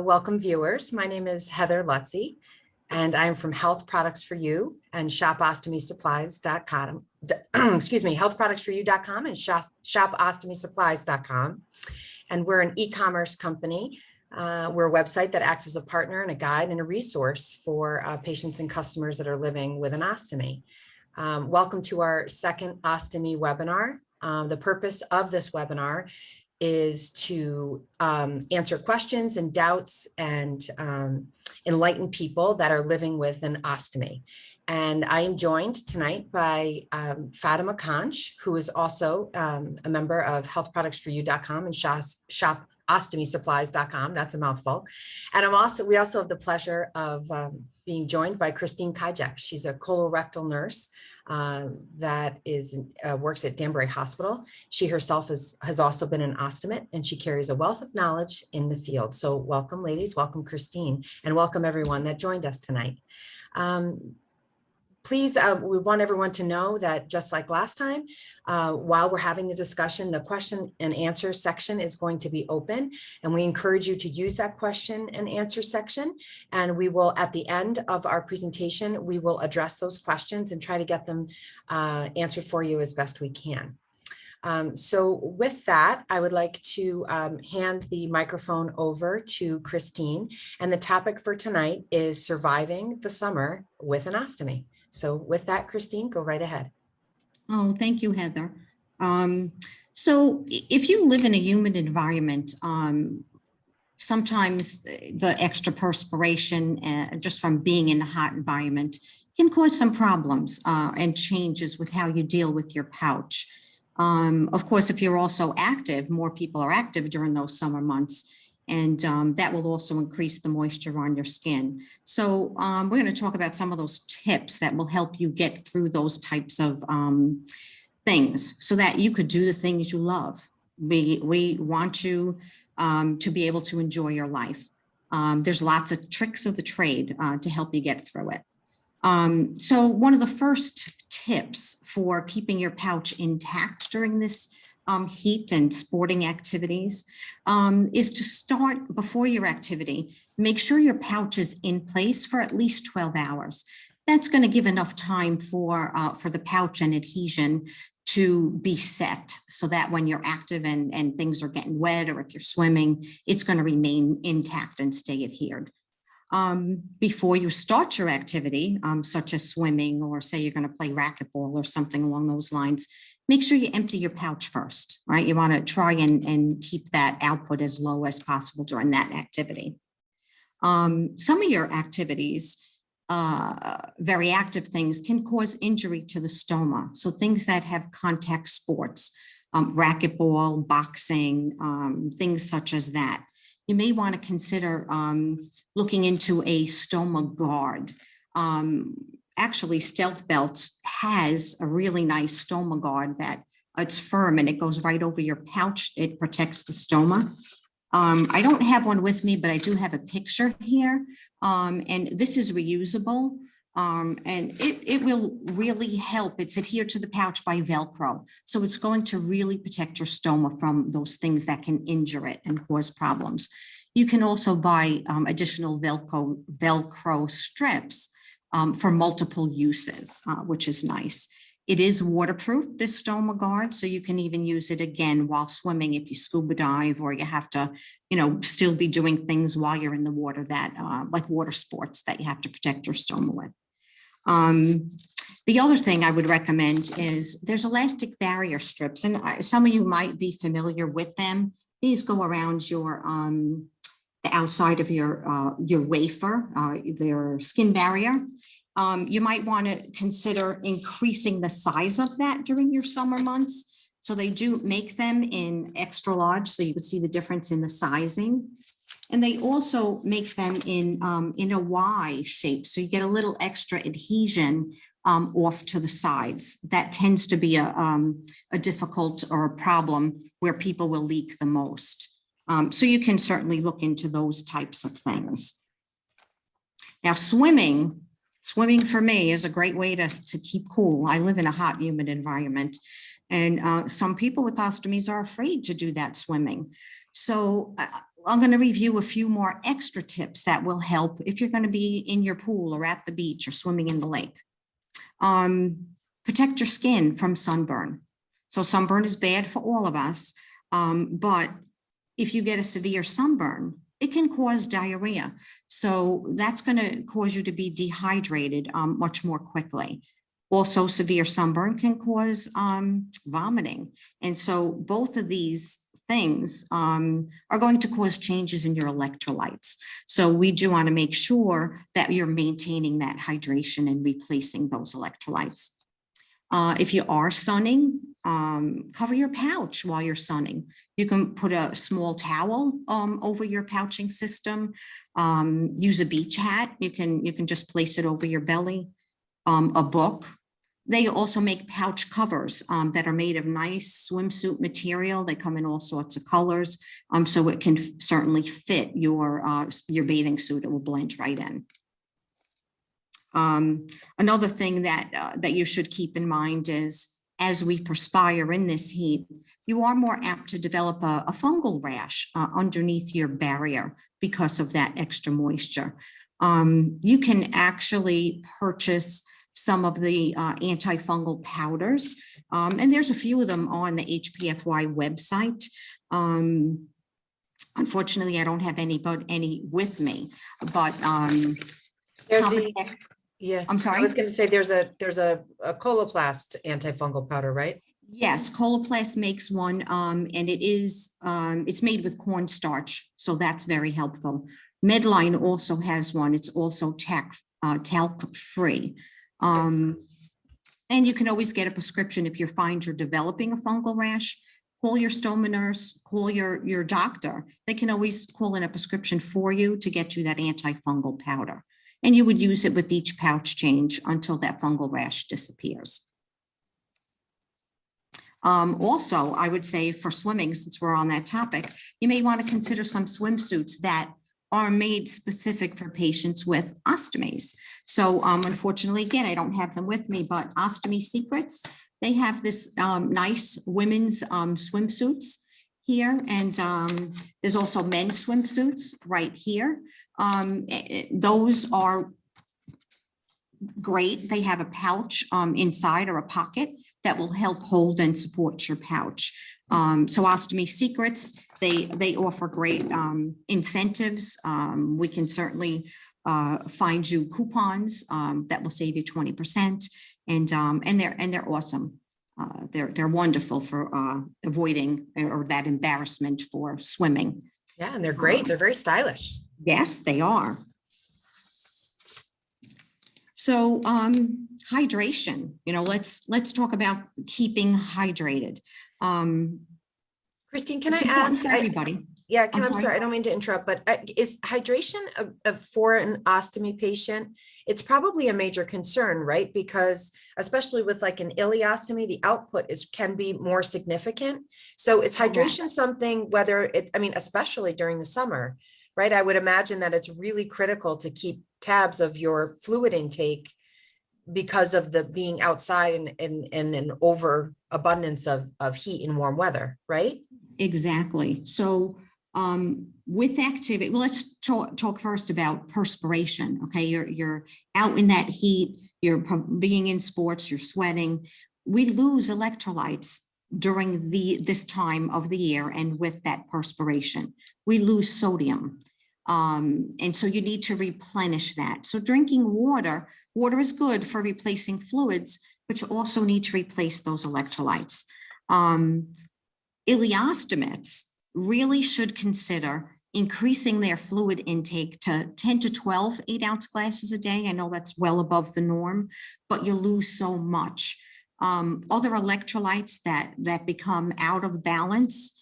Welcome viewers. My name is Heather Lutzy, and I'm from Health Products for You and ShopOstomySupplies.com. Excuse me, healthproductsforyou.com and ShopOstomySupplies.com. And we're an e-commerce company. We're a website that acts as a partner and a guide and a resource for patients and customers that are living with an ostomy. Welcome to our second ostomy webinar. The purpose of this webinar is to answer questions and doubts and enlighten people that are living with an ostomy. And I am joined tonight by Fatima Kanch, who is also a member of healthproductsforyou.com and ShopOstomySupplies.com. That's a mouthful. And we also have the pleasure of being joined by Christine Kijek. She's a colorectal nurse that works at Danbury Hospital. She herself has also been an ostomate, and she carries a wealth of knowledge in the field. So welcome, ladies, welcome, Christine, and welcome everyone that joined us tonight. Please, we want everyone to know that just like last time, while we're having the discussion, the question and answer section is going to be open, and we encourage you to use that question and answer section. And we will, at the end of our presentation, we will address those questions and try to get them answered for you as best we can. So with that, I would like to hand the microphone over to Christine. And the topic for tonight is surviving the summer with an ostomy. So with that, Christine, go right ahead. Oh, thank you, Heather. So if you live in a humid environment, sometimes the extra perspiration just from being in a hot environment can cause some problems and changes with how you deal with your pouch. Of course, if you're also active, more people are active during those summer months, and that will also increase the moisture on your skin. So we're going to talk about some of those tips that will help you get through those types of things so that you could do the things you love. We want you to be able to enjoy your life. There's lots of tricks of the trade to help you get through it. So one of the first tips for keeping your pouch intact during this heat and sporting activities is to start before your activity. Make sure your pouch is in place for at least 12 hours. That's going to give enough time for the pouch and adhesion to be set so that when you're active and things are getting wet, or if you're swimming, it's going to remain intact and stay adhered. Before you start your activity, such as swimming, or say you're going to play racquetball or something along those lines, make sure you empty your pouch first, right? You want to try and keep that output as low as possible during that activity. Some of your activities, very active things, can cause injury to the stoma. So things that have contact sports, racquetball, boxing, things such as that. You may want to consider looking into a stoma guard. Actually, Stealth Belt has a really nice stoma guard that it's firm and it goes right over your pouch. It protects the stoma. I don't have one with me, but I do have a picture here. And this is reusable. And it will really help. It's adhered to the pouch by Velcro. So it's going to really protect your stoma from those things that can injure it and cause problems. You can also buy additional Velcro strips for multiple uses, which is nice. It is waterproof, this stoma guard, so you can even use it again while swimming if you scuba dive, or you have to, still be doing things while you're in the water that, like water sports, that you have to protect your stoma with. The other thing I would recommend is there's elastic barrier strips, and some of you might be familiar with them. These go around your the outside of your wafer, their skin barrier. You might want to consider increasing the size of that during your summer months. So they do make them in extra large, so you can see the difference in the sizing. And they also make them in a Y shape, so you get a little extra adhesion off to the sides. That tends to be a difficult or a problem where people will leak the most. So you can certainly look into those types of things. Now, swimming for me is a great way to keep cool. I live in a hot, humid environment, and some people with ostomies are afraid to do that swimming. So I'm going to review a few more extra tips that will help if you're going to be in your pool or at the beach or swimming in the lake. Protect your skin from sunburn. So sunburn is bad for all of us, but if you get a severe sunburn, it can cause diarrhea. So that's going to cause you to be dehydrated much more quickly. Also, severe sunburn can cause vomiting. And so both of these things are going to cause changes in your electrolytes. So we do want to make sure that you're maintaining that hydration and replacing those electrolytes. If you are sunning, cover your pouch while you're sunning. You can put a small towel over your pouching system. Use a beach hat. You can just place it over your belly. A book. They also make pouch covers that are made of nice swimsuit material. They come in all sorts of colors, so it can certainly fit your bathing suit. It will blend right in. Another thing that you should keep in mind is, as we perspire in this heat, you are more apt to develop a fungal rash underneath your barrier because of that extra moisture. You can actually purchase some of the antifungal powders, and there's a few of them on the HPFY website. Unfortunately, I don't have any with me, but yeah, I'm sorry. I was going to say there's a Coloplast antifungal powder, right? Yes, Coloplast makes one, and it's made with cornstarch, so that's very helpful. Medline also has one. It's also talc free. And you can always get a prescription if you find you're developing a fungal rash. Call your stoma nurse, call your doctor. They can always call in a prescription for you to get you that antifungal powder. And you would use it with each pouch change until that fungal rash disappears. Also, I would say for swimming, since we're on that topic, you may want to consider some swimsuits that are made specific for patients with ostomies. So unfortunately, again, I don't have them with me, but Ostomy Secrets, they have this nice women's swimsuits here. And there's also men's swimsuits right here. Those are great. They have a pouch inside or a pocket that will help hold and support your pouch. So Ostomy Secrets, they offer great incentives. We can certainly find you coupons that will save you 20%, and they're awesome. They're wonderful for avoiding or that embarrassment for swimming. Yeah, and they're great. They're very stylish. Yes, they are. So hydration, let's talk about keeping hydrated. Christine, can I ask everybody? I'm sorry, I don't mean to interrupt, but is hydration for an ostomy patient? It's probably a major concern, right? Because especially with like an ileostomy, the output can be more significant. So is hydration something, especially during the summer, right? I would imagine that it's really critical to keep tabs of your fluid intake because of the being outside and an overabundance of heat and warm weather, right? Exactly. So with activity, well, let's talk first about perspiration. Okay, you're out in that heat, you're being in sports, you're sweating. We lose electrolytes during this time of the year, and with that perspiration, we lose sodium. And so you need to replenish that. So drinking water is good for replacing fluids, but you also need to replace those electrolytes. Ileostomates really should consider increasing their fluid intake to 10 to 12 8-ounce glasses a day. I know that's well above the norm, but you lose so much. Other electrolytes that become out of balance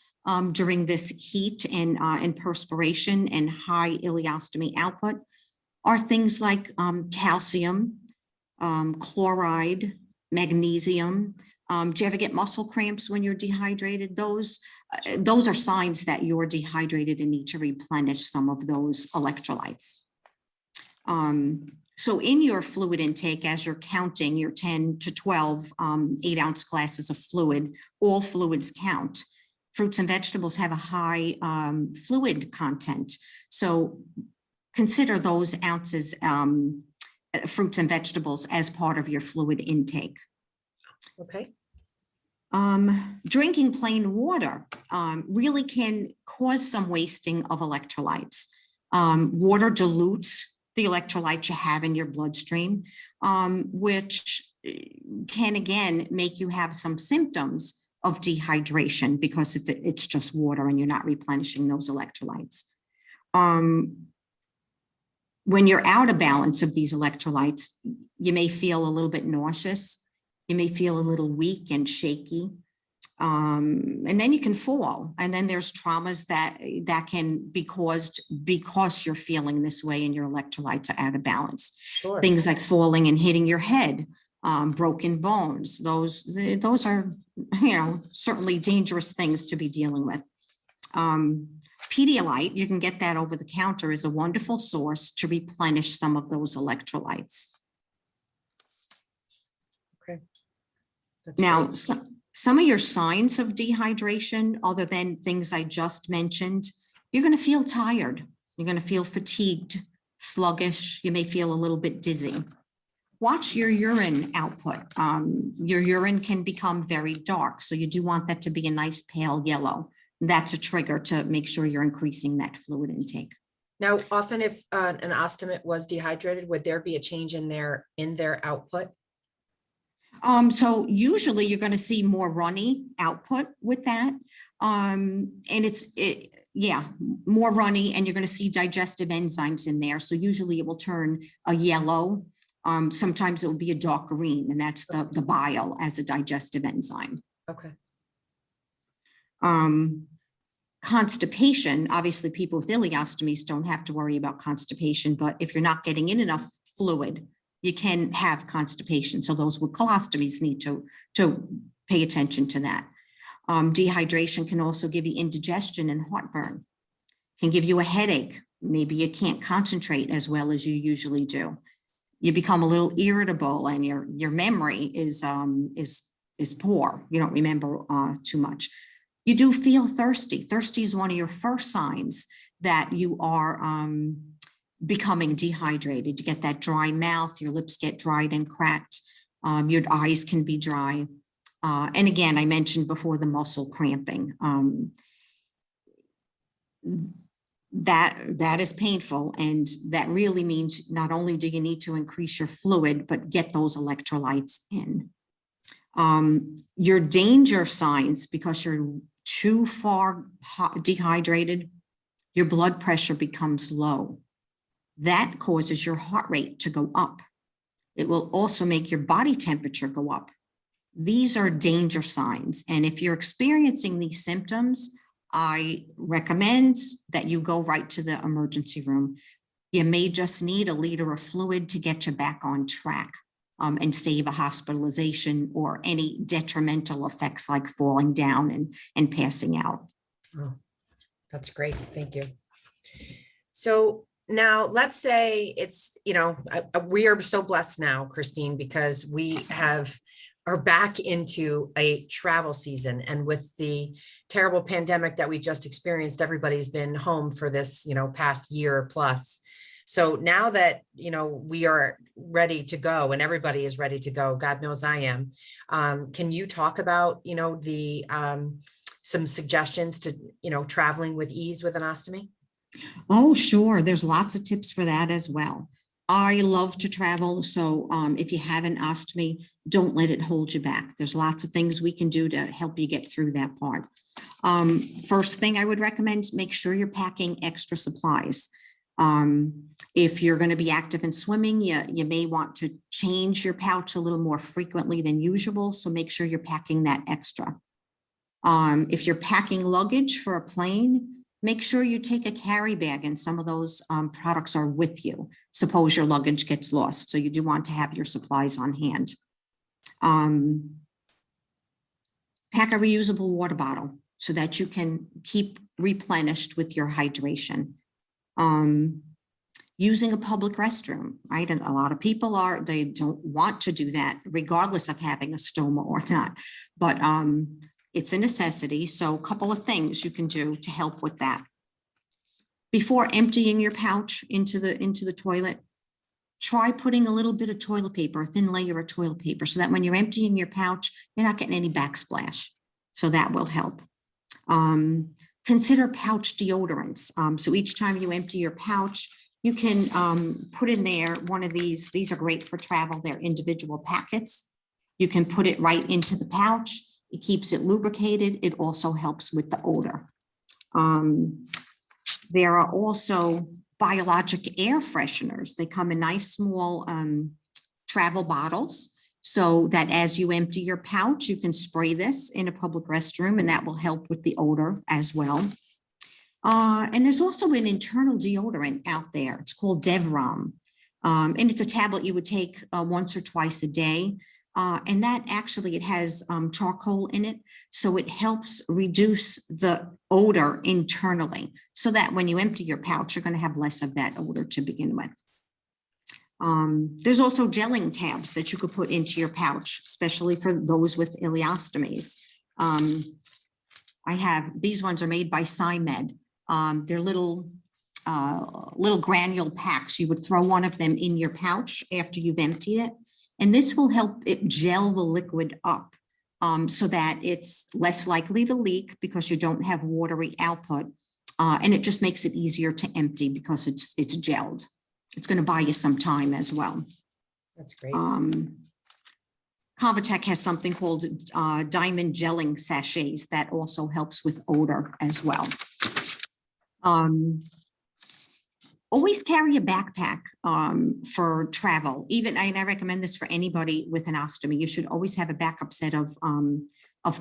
during this heat and perspiration and high ileostomy output are things like calcium, chloride, magnesium. Do you ever get muscle cramps when you're dehydrated? Those are signs that you're dehydrated and need to replenish some of those electrolytes. So in your fluid intake, as you're counting your 10 to 12 8-ounce glasses of fluid, all fluids count. Fruits and vegetables have a high fluid content. So consider those ounces, fruits and vegetables, as part of your fluid intake. Okay. Drinking plain water really can cause some wasting of electrolytes. Water dilutes the electrolytes you have in your bloodstream, which can again make you have some symptoms of dehydration because if it's just water and you're not replenishing those electrolytes. When you're out of balance of these electrolytes, you may feel a little bit nauseous. You may feel a little weak and shaky. And then you can fall. And then there's traumas that can be caused because you're feeling this way and your electrolytes are out of balance. Sure. Things like falling and hitting your head, broken bones. Those are, certainly dangerous things to be dealing with. Pedialyte, you can get that over the counter, is a wonderful source to replenish some of those electrolytes. Okay. That's Now, great. some of your signs of dehydration, other than things I just mentioned, you're going to feel tired. You're going to feel fatigued, sluggish. You may feel a little bit dizzy. Watch your urine output. Your urine can become very dark, so you do want that to be a nice pale yellow. That's a trigger to make sure you're increasing that fluid intake. Now, often if an ostomate was dehydrated, would there be a change in their output? So usually you're going to see more runny output with that. And more runny, and you're going to see digestive enzymes in there. So usually it will turn a yellow. Sometimes it will be a dark green, and that's the bile as a digestive enzyme. Okay. Constipation, obviously people with ileostomies don't have to worry about constipation, but if you're not getting in enough fluid, you can have constipation. So those with colostomies need to pay attention to that. Dehydration can also give you indigestion and heartburn, can give you a headache. Maybe you can't concentrate as well as you usually do. You become a little irritable, and your memory is poor. You don't remember too much. You do feel thirsty. Thirsty is one of your first signs that you are becoming dehydrated. You get that dry mouth, your lips get dried and cracked, your eyes can be dry. And again, I mentioned before the muscle cramping. That is painful, and that really means not only do you need to increase your fluid, but get those electrolytes in. Your danger signs, because you're too far dehydrated, your blood pressure becomes low. That causes your heart rate to go up. It will also make your body temperature go up. These are danger signs. And if you're experiencing these symptoms, I recommend that you go right to the emergency room. You may just need a liter of fluid to get you back on track and save a hospitalization or any detrimental effects like falling down and passing out. Oh, that's great. Thank you. So now let's say it's, we are so blessed now, Christine, because we are back into a travel season, and with the terrible pandemic that we just experienced, everybody's been home for this, past year plus. So now that, we are ready to go, and everybody is ready to go, God knows I am. Can you talk about, some suggestions to, traveling with ease with an ostomy? Oh, sure. There's lots of tips for that as well. I love to travel. So if you have an ostomy, don't let it hold you back. There's lots of things we can do to help you get through that part. First thing I would recommend, make sure you're packing extra supplies. If you're going to be active in swimming, you may want to change your pouch a little more frequently than usual. So make sure you're packing that extra. If you're packing luggage for a plane, make sure you take a carry bag, and some of those products are with you. Suppose your luggage gets lost. So you do want to have your supplies on hand. Pack a reusable water bottle so that you can keep replenished with your hydration. Using a public restroom, right? And a lot of people they don't want to do that regardless of having a stoma or not, but it's a necessity. So a couple of things you can do to help with that. Before emptying your pouch into the toilet, try putting a little bit of toilet paper, a thin layer of toilet paper, so that when you're emptying your pouch, you're not getting any backsplash. So that will help. Consider pouch deodorants. So each time you empty your pouch, you can put in there one of these. These are great for travel. They're individual packets. You can put it right into the pouch. It keeps it lubricated. It also helps with the odor. There are also biologic air fresheners. They come in nice small travel bottles, so that as you empty your pouch, you can spray this in a public restroom, and that will help with the odor as well. And there's also an internal deodorant out there. It's called Devram. And it's a tablet you would take once or twice a day. And that actually, it has charcoal in it. So it helps reduce the odor internally, so that when you empty your pouch, you're going to have less of that odor to begin with. There's also gelling tabs that you could put into your pouch, especially for those with ileostomies. I have, these ones are made by SciMed. They're little granule packs. You would throw one of them in your pouch after you've emptied it. And this will help it gel the liquid up so that it's less likely to leak because you don't have watery output. And it just makes it easier to empty because it's gelled. It's going to buy you some time as well. That's great. Convatec has something called diamond gelling sachets that also helps with odor as well. Always carry a backpack for travel. Even, and I recommend this for anybody with an ostomy. You should always have a backup set of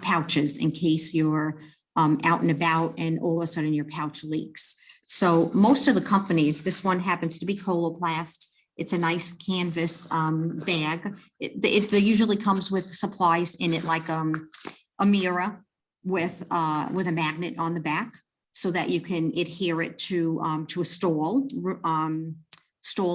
pouches in case you're out and about and all of a sudden your pouch leaks. So most of the companies, this one happens to be Coloplast. It's a nice canvas bag. It usually comes with supplies in it, like a mirror with a magnet on the back, so that you can adhere it to a stall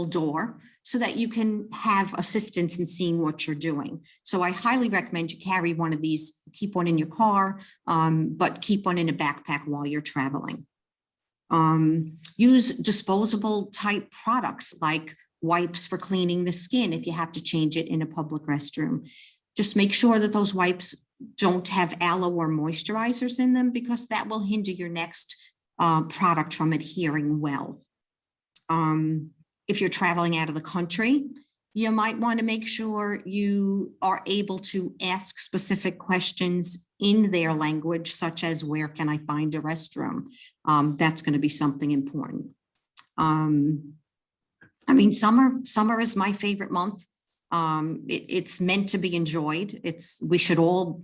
door, so that you can have assistance in seeing what you're doing. So I highly recommend you carry one of these, keep one in your car, but keep one in a backpack while you're traveling. Use disposable type products like wipes for cleaning the skin if you have to change it in a public restroom. Just make sure that those wipes don't have aloe or moisturizers in them, because that will hinder your next product from adhering well. If you're traveling out of the country, you might want to make sure you are able to ask specific questions in their language, such as, where can I find a restroom? That's going to be something important. I mean, summer is my favorite month. It's meant to be enjoyed. We should all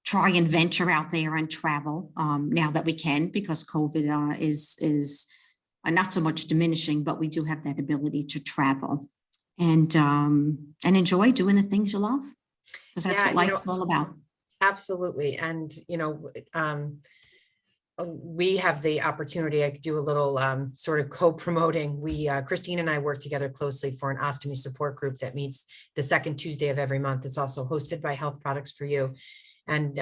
try and venture out there and travel now that we can, because COVID is not so much diminishing, but we do have that ability to travel and enjoy doing the things you love, because that's what life's all about. Absolutely. And, we have the opportunity, I could do a little sort of co-promoting. Christine and I work together closely for an ostomy support group that meets the second Tuesday of every month. It's also hosted by Health Products for You. And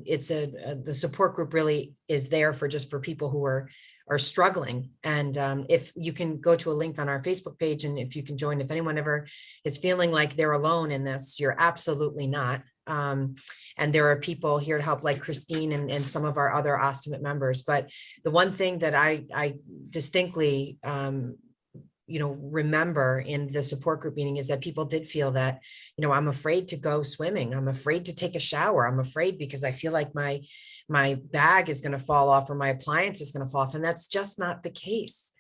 it's the support group really is there for people who are struggling. And if you can go to a link on our Facebook page, and if you can join, if anyone ever is feeling like they're alone in this, you're absolutely not. And there are people here to help, like Christine and some of our other Ostomy members. But the one thing that I distinctly, remember in the support group meeting is that people did feel that, I'm afraid to go swimming. I'm afraid to take a shower. I'm afraid because I feel like my bag is going to fall off or my appliance is going to fall off. And that's just not the case.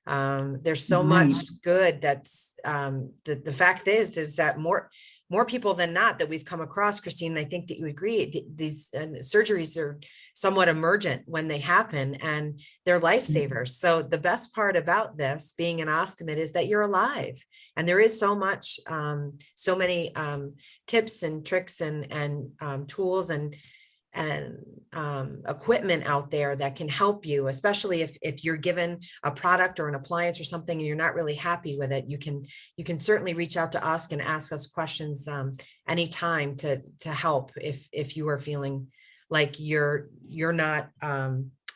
There's so much good. That's the fact is that more people than not that we've come across, Christine, I think that you agree, these surgeries are somewhat emergent when they happen, and they're lifesavers. So the best part about this being an ostomate is that you're alive, and there is so much, so many tips and tricks and tools and equipment out there that can help you, especially if you're given a product or an appliance or something and you're not really happy with it. You can certainly reach out to us and ask us questions anytime to help if you are feeling like you're not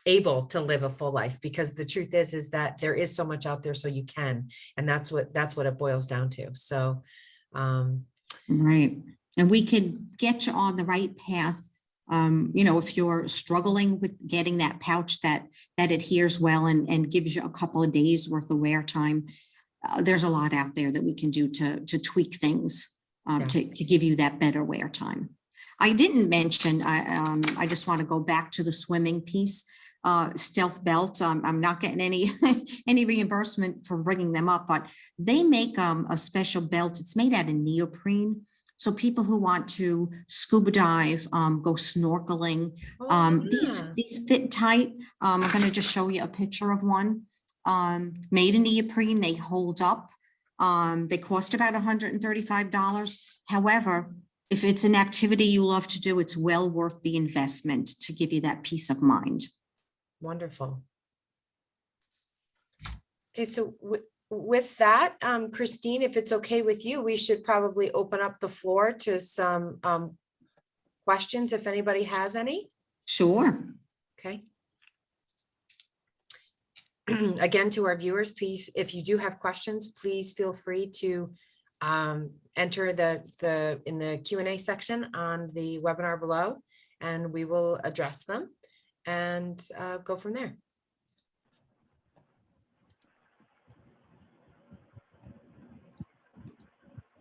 able to live a full life, because the truth is that there is so much out there, so you can, and that's what it boils down to. So right, and we can get you on the right path. You know, if you're struggling with getting that pouch that adheres well and gives you a couple of days worth of wear time, there's a lot out there that we can do to tweak things to give you that better wear time. I didn't mention, I just want to go back to the swimming piece. Stealth belts. I'm not getting any any reimbursement for bringing them up, but they make a special belt. It's made out of neoprene. So people who want to scuba dive, go snorkeling, these fit tight. I'm going to just show you a picture of one made in neoprene. They hold up. They cost about $135. However, if it's an activity you love to do, it's well worth the investment to give you that peace of mind. Wonderful. Okay, so with that, Christine, if it's okay with you, we should probably open up the floor to some questions if anybody has any. Sure. Okay. Again, to our viewers, please, if you do have questions, please feel free to enter in the Q&A section on the webinar below, and we will address them and go from there.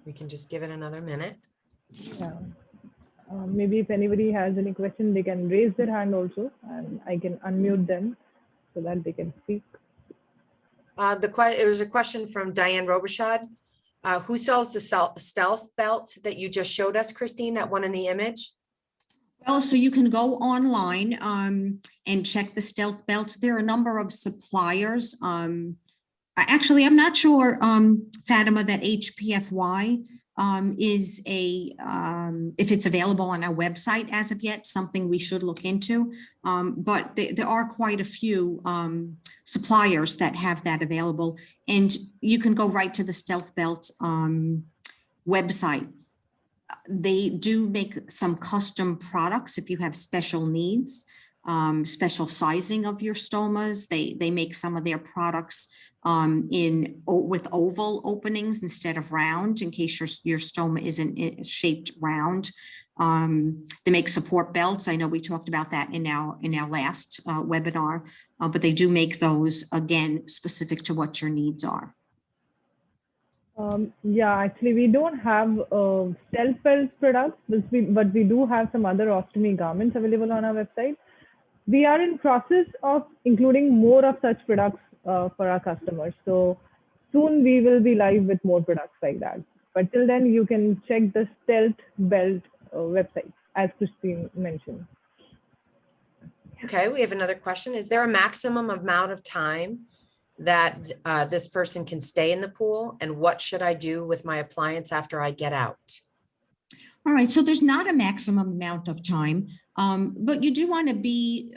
We can just give it another minute. Yeah. Maybe if anybody has any question, they can raise their hand also, and I can unmute them so that they can speak. It was a question from Diane Robichaud. Who sells the stealth belt that you just showed us, Christine, that one in the image? Well, so you can go online and check the stealth belts. There are a number of suppliers. Actually, I'm not sure, Fatima, that HPFY is if it's available on our website as of yet, something we should look into. But there are quite a few suppliers that have that available, and you can go right to the stealth belt website. They do make some custom products if you have special needs, special sizing of your stomas. They make some of their products with oval openings instead of round, in case your stoma isn't shaped round. They make support belts. I know we talked about that in our last webinar, but they do make those, again, specific to what your needs are. Yeah, actually, we don't have stealth belt products, but we do have some other ostomy garments available on our website. We are in process of including more of such products for our customers. So soon we will be live with more products like that. But till then, you can check the stealth belt website, as Christine mentioned. Okay, we have another question. Is there a maximum amount of time that this person can stay in the pool, and what should I do with my appliance after I get out? All right, so there's not a maximum amount of time, but you do want to be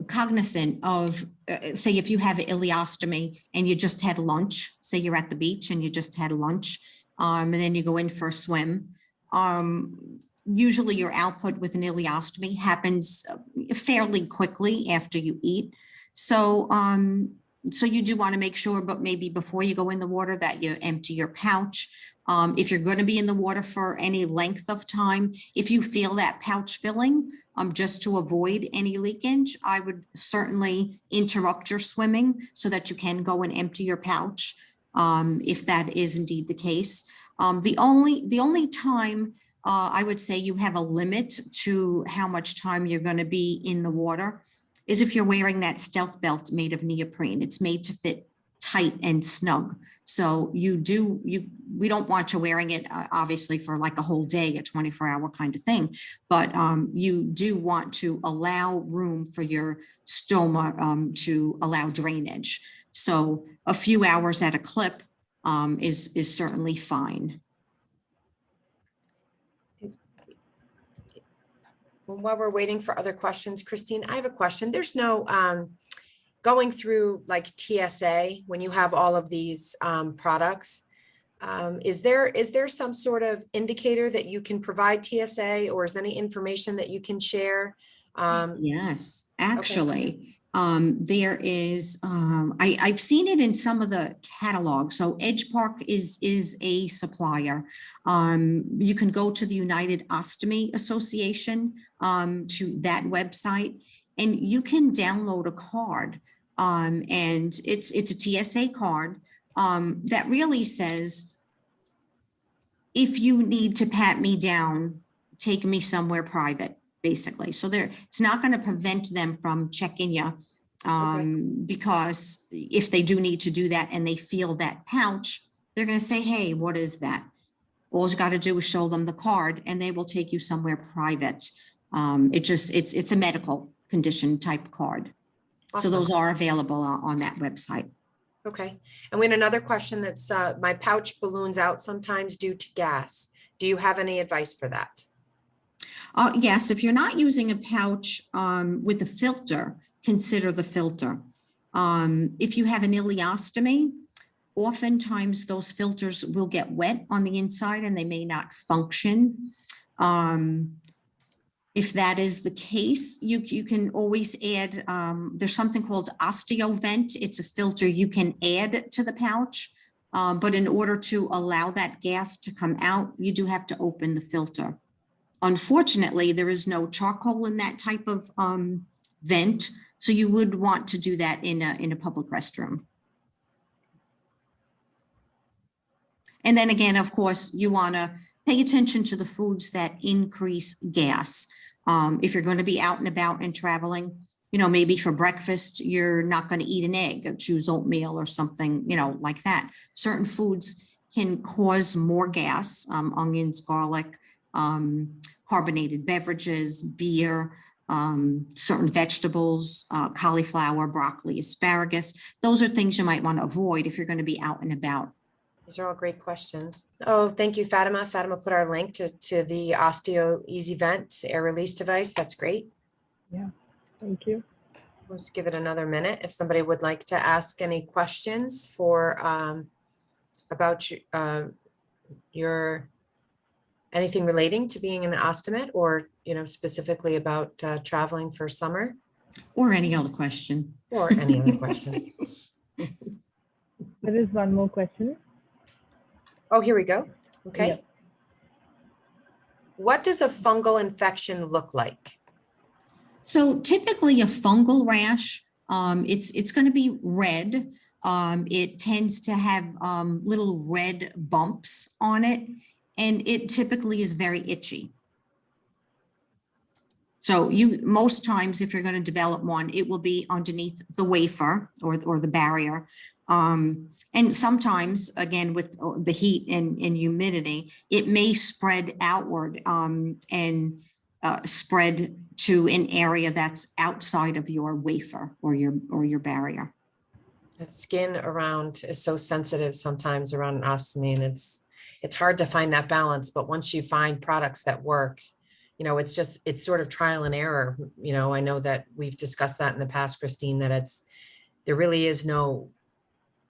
cognizant of, say, if you have an ileostomy and you just had lunch, say you're at the beach and you just had lunch, and then you go in for a swim. Usually your output with an ileostomy happens fairly quickly after you eat. So you do want to make sure, but maybe before you go in the water, that you empty your pouch. If you're going to be in the water for any length of time, if you feel that pouch filling, just to avoid any leakage, I would certainly interrupt your swimming so that you can go and empty your pouch, if that is indeed the case. The only time I would say you have a limit to how much time you're going to be in the water is if you're wearing that stealth belt made of neoprene. It's made to fit tight and snug. So we don't want you wearing it obviously for like a whole day, a 24-hour kind of thing, but you do want to allow room for your stoma to allow drainage. So a few hours at a clip is certainly fine. Well, while we're waiting for other questions, Christine, I have a question. There's no going through like TSA when you have all of these products. Is there some sort of indicator that you can provide TSA, or is there any information that you can share? Yes, actually, there is, I've seen it in some of the catalogs. So Edge Park is a supplier. You can go to the United Ostomy Association, to that website, and you can download a card. And it's a TSA card, that really says, if you need to pat me down, take me somewhere private, basically. So it's not going to prevent them from checking you, because if they do need to do that and they feel that pouch, they're going to say, hey, what is that? All you got to do is show them the card and they will take you somewhere private. It's a medical condition type card. Awesome. So those are available on that website. Okay. And we had another question that's, my pouch balloons out sometimes due to gas. Do you have any advice for that? Yes, if you're not using a pouch with a filter, consider the filter. If you have an ileostomy, oftentimes those filters will get wet on the inside and they may not function. If that is the case, you can always add, there's something called OsteoVent. It's a filter you can add to the pouch, but in order to allow that gas to come out, you do have to open the filter. Unfortunately, there is no charcoal in that type of vent, so you would want to do that in a public restroom. And then again, of course, you want to pay attention to the foods that increase gas. If you're going to be out and about and traveling, maybe for breakfast, you're not going to eat an egg or choose oatmeal or something, like that. Certain foods can cause more gas, onions, garlic, carbonated beverages, beer, certain vegetables, cauliflower, broccoli, asparagus. Those are things you might want to avoid if you're going to be out and about. These are all great questions. Oh, thank you, Fatima. Fatima put our link to the Osteo Easy Vent air release device. That's great. Yeah, thank you. Let's give it another minute. If somebody would like to ask any questions for about your anything relating to being an ostomate, or specifically about traveling for summer, or any other question. Or any other question. There is one more question. Oh, here we go. Okay. Yeah. What does a fungal infection look like? So typically a fungal rash, it's going to be red. It tends to have little red bumps on it, and it typically is very itchy. So most times, if you're going to develop one, it will be underneath the wafer or the barrier. And sometimes, again, with the heat and humidity, it may spread outward and spread to an area that's outside of your wafer or your barrier. The skin around is so sensitive sometimes around an ostomy, and it's hard to find that balance. But once you find products that work, it's sort of trial and error. I know that we've discussed that in the past, Christine, that there really is no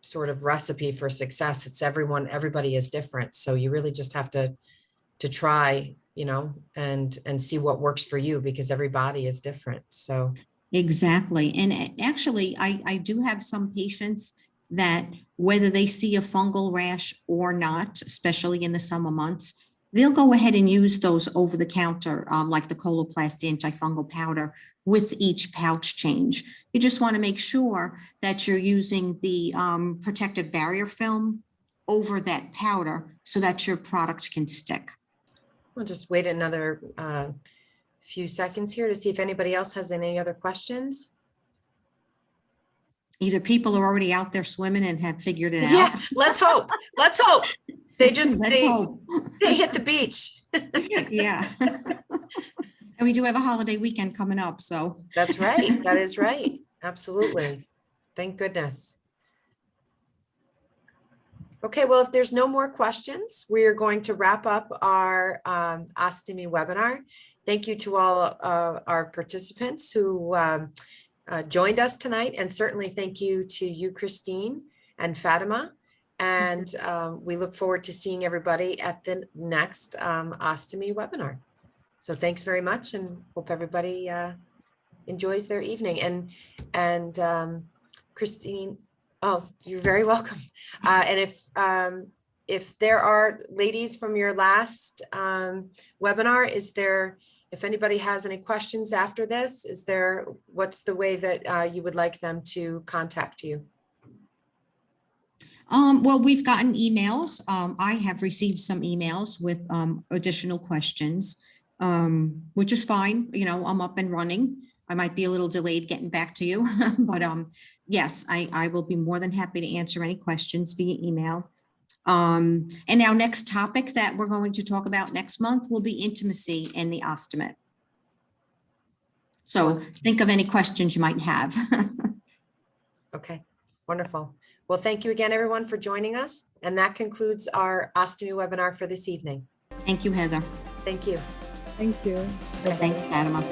sort of recipe for success. It's everybody is different. So you really just have to try, and see what works for you, because every body is different. So exactly. And actually, I do have some patients that whether they see a fungal rash or not, especially in the summer months, they'll go ahead and use those over the counter, like the Coloplast antifungal powder with each pouch change. You just want to make sure that you're using the protective barrier film over that powder so that your product can stick. We'll just wait another few seconds here to see if anybody else has any other questions. Either people are already out there swimming and have figured it out. Yeah, let's hope. Let's hope. They just Let's hope. they hit the beach. Yeah. And we do have a holiday weekend coming up, so. That's right. That is right. Absolutely. Thank goodness. Okay, well, if there's no more questions, we are going to wrap up our ostomy webinar. Thank you to all our participants who joined us tonight, and certainly thank you to you, Christine and Fatima. And we look forward to seeing everybody at the next ostomy webinar. So thanks very much, and hope everybody enjoys their evening. And Christine, oh, you're very welcome. And if there are ladies from your last webinar, if anybody has any questions after this, what's the way that you would like them to contact you? Well, we've gotten emails. I have received some emails with additional questions, which is fine. You know, I'm up and running. I might be a little delayed getting back to you, but yes, I will be more than happy to answer any questions via email. And our next topic that we're going to talk about next month will be intimacy in the ostomy. So think of any questions you might have. Okay, wonderful. Well, thank you again, everyone, for joining us. And that concludes our ostomy webinar for this evening. Thank you, Heather. Thank you. Thank you. Thanks, Fatima.